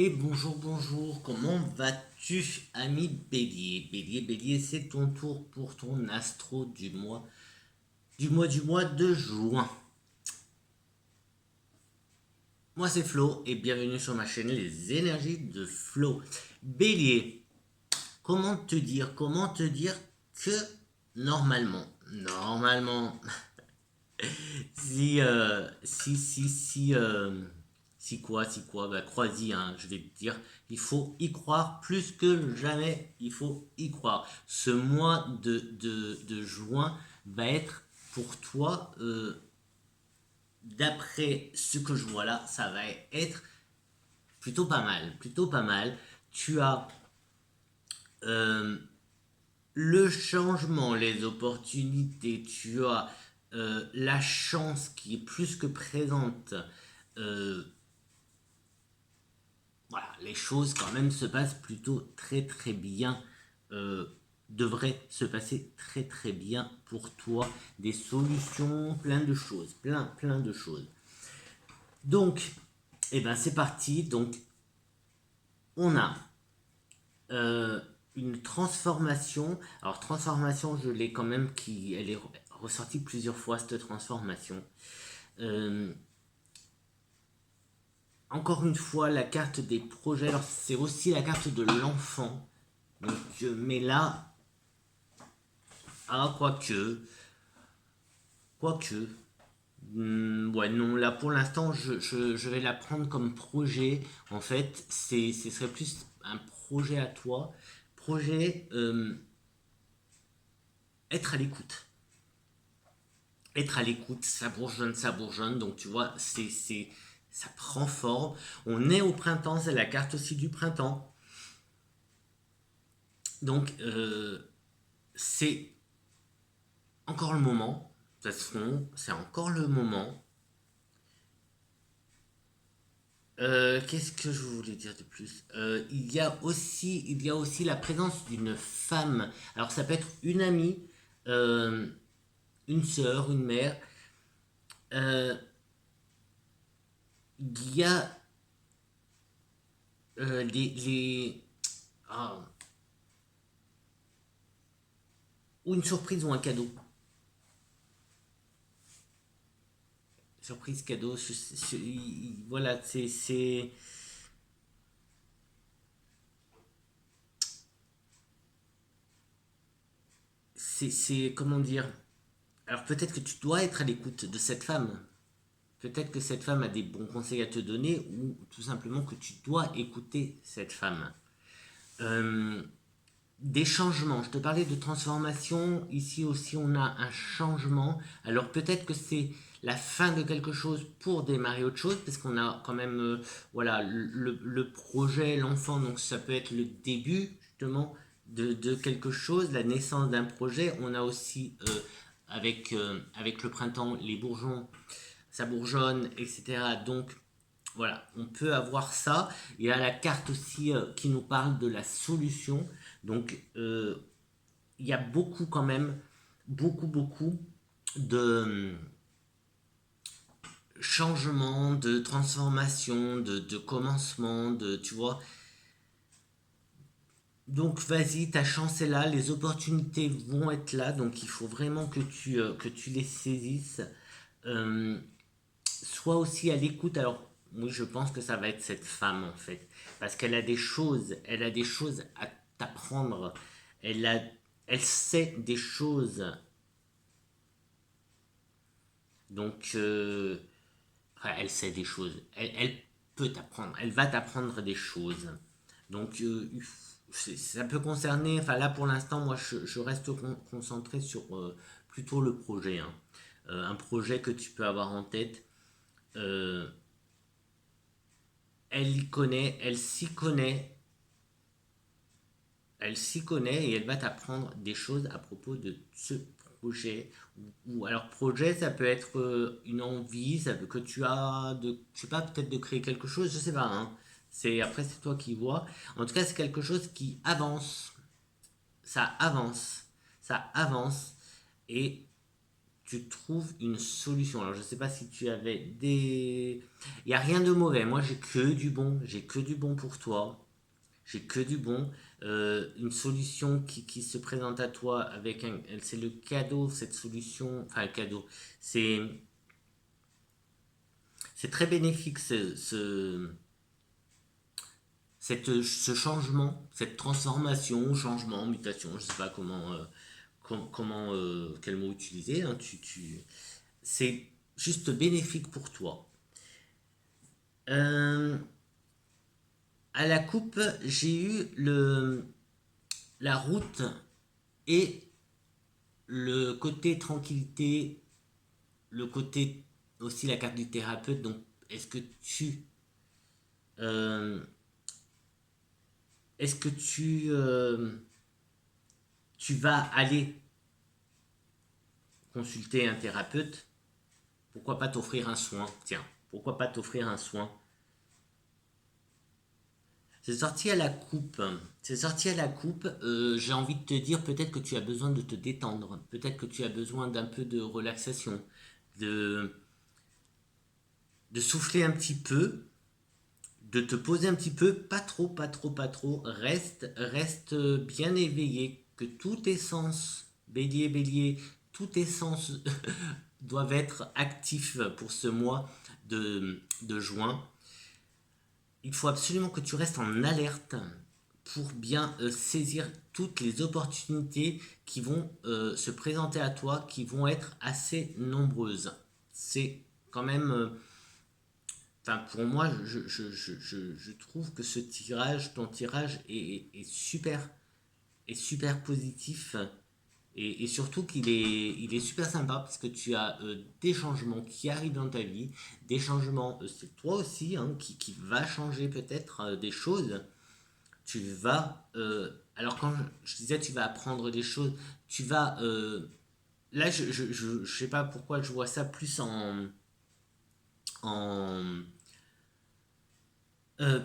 Et bonjour, comment vas-tu, ami Bélier? Bélier, c'est ton tour pour ton astro du mois de juin. Moi, c'est Flo, et bienvenue sur ma chaîne Les Énergies de Flo. Bélier, comment te dire que normalement, si quoi, bah crois-y, hein, je vais te dire, il faut y croire plus que jamais, il faut y croire. Ce mois de juin va être pour toi, d'après ce que je vois là, ça va être plutôt pas mal. Tu as euh, le changement, les opportunités, tu as la chance qui est plus que présente. Euh, voilà, les choses quand même se passent plutôt très bien. euh, Devraient se passer très bien pour toi. Des solutions, plein de choses, plein de choses. Donc, eh ben c'est parti. Donc, on a euh, une transformation. Alors, transformation, je l'ai quand même, elle est ressortie plusieurs fois, cette transformation. Euh, Encore une fois, la carte des projets, alors c'est aussi la carte de l'enfant. Donc, mais là, quoique, ouais, non, là pour l'instant, je vais la prendre comme projet. En fait, ce serait plus un projet à toi. Projet, être à l'écoute. Être à l'écoute, ça bourgeonne. Donc, tu vois, ça prend forme. On est au printemps, c'est la carte aussi du printemps. Donc, c'est encore le moment. De toute façon, c'est encore le moment. Qu'est-ce que je voulais dire de plus? Il y a aussi la présence d'une femme. Alors ça peut être une amie, euh, une sœur, une mère. Euh, il y a ah, ou une surprise ou un cadeau. Surprise, cadeau. Voilà, comment dire. Alors peut-être que tu dois être à l'écoute de cette femme. Peut-être que cette femme a des bons conseils à te donner ou tout simplement que tu dois écouter cette femme. Euh, des changements. Je te parlais de transformation. Ici aussi, on a un changement. Alors peut-être que c'est la fin de quelque chose pour démarrer autre chose, parce qu'on a quand même, voilà, le projet, l'enfant. Donc ça peut être le début justement de quelque chose, la naissance d'un projet. On a aussi avec le printemps, les bourgeons, ça bourgeonne, etc. Donc voilà, on peut avoir ça. Il y a la carte aussi qui nous parle de la solution. Donc, il y a beaucoup quand même, beaucoup de changements, de transformations, de commencements, tu vois. Donc, vas-y, ta chance est là, les opportunités vont être là. Donc, il faut vraiment que tu les saisisses. Euh, Sois aussi à l'écoute. Alors, oui, je pense que ça va être cette femme en fait, parce elle a des choses à t'apprendre. Elle a, elle sait des choses. Donc, enfin, elle sait des choses. Elle peut t'apprendre. Elle va t'apprendre des choses. Donc, ça peut concerner. Enfin, là pour l'instant, moi, je reste concentré sur plutôt le projet, hein. Un projet que tu peux avoir en tête. Euh, Elle y connaît, elle s'y connaît et elle va t'apprendre des choses à propos de ce projet. Ou alors projet, ça peut être une envie, ça peut que tu as de, je sais pas, peut-être de créer quelque chose, je sais pas, hein. C'est toi qui vois. En tout cas, c'est quelque chose qui avance, ça avance, ça avance et tu trouves une solution. Alors je sais pas si tu avais des... Il n'y a rien de mauvais, moi j'ai que du bon, j'ai que du bon pour toi, j'ai que du bon. Une solution qui se présente à toi avec un... C'est le cadeau, cette solution, enfin le cadeau, c'est... C'est très bénéfique ce changement, cette transformation, changement, mutation, je ne sais pas quel mot utiliser, hein, c'est juste bénéfique pour toi. À la coupe, j'ai eu la route et le côté tranquillité, le côté aussi la carte du thérapeute. Donc, est-ce que euh, est-ce que tu vas aller consulter un thérapeute? Pourquoi pas t'offrir un soin? Tiens, pourquoi pas t'offrir un soin? C'est sorti à la coupe. C'est sorti à la coupe. J'ai envie de te dire peut-être que tu as besoin de te détendre. Peut-être que tu as besoin d'un peu de relaxation. De, de souffler un petit peu. De te poser un petit peu. Pas trop, pas trop, pas trop. Reste bien éveillé. Que tous tes sens, bélier, bélier, tous tes sens doivent être actifs pour ce mois de juin. Il faut absolument que tu restes en alerte pour bien saisir toutes les opportunités qui vont se présenter à toi, qui vont être assez nombreuses. C'est quand même... pour moi, je trouve que ton tirage est super positif. Et surtout il est super sympa parce que tu as des changements qui arrivent dans ta vie, des changements, c'est toi aussi hein, qui va changer peut-être des choses. Tu vas, alors quand je disais tu vas apprendre des choses, tu vas, là je sais pas pourquoi je vois ça plus en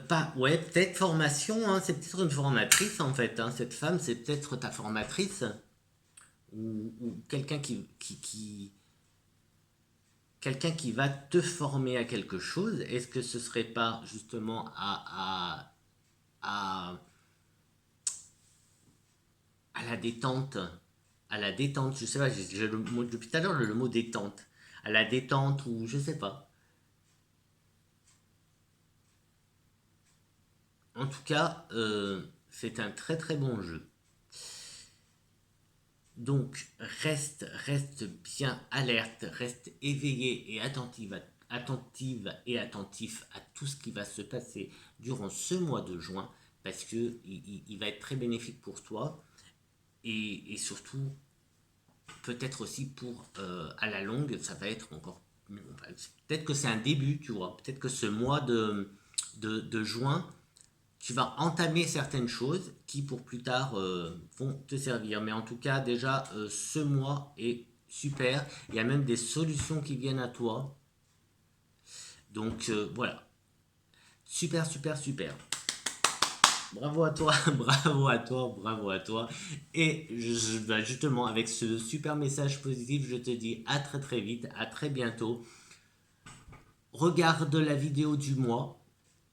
pas, ouais, peut-être formation, hein, c'est peut-être une formatrice en fait, hein, cette femme c'est peut-être ta formatrice ou quelqu'un quelqu'un qui va te former à quelque chose, est-ce que ce serait pas justement à, à la détente, je sais pas, j'ai le mot depuis tout à l'heure, le mot détente, à la détente ou je sais pas. En tout cas, c'est un très très bon jeu. Donc reste bien alerte, reste éveillé et attentif à tout ce qui va se passer durant ce mois de juin parce que il va être très bénéfique pour toi et surtout peut-être aussi pour à la longue ça va être encore peut-être que c'est un début tu vois peut-être que ce mois de juin tu vas entamer certaines choses qui pour plus tard vont te servir. Mais en tout cas, déjà, ce mois est super. Il y a même des solutions qui viennent à toi. Donc voilà, super, super, super. Bravo à toi, bravo à toi, bravo à toi. Et justement, avec ce super message positif, je te dis à très très vite, à très bientôt. Regarde la vidéo du mois,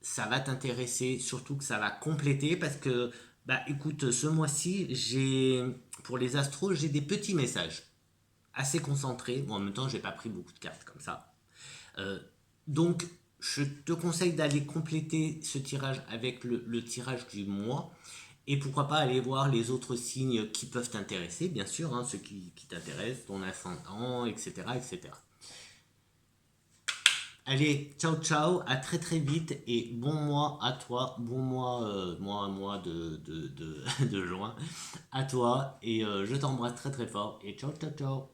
ça va t'intéresser, surtout que ça va compléter parce que, bah écoute, ce mois-ci, pour les astros, j'ai des petits messages assez concentrés. Bon, en même temps, j'ai pas pris beaucoup de cartes comme ça. Euh, donc, je te conseille d'aller compléter ce tirage avec le tirage du mois. Et pourquoi pas aller voir les autres signes qui peuvent t'intéresser, bien sûr, hein, ceux qui t'intéressent, ton ascendant, etc., etc. Allez, ciao ciao, à très très vite et bon mois à toi, bon mois, mois de juin à toi et je t'embrasse très très fort et ciao ciao ciao.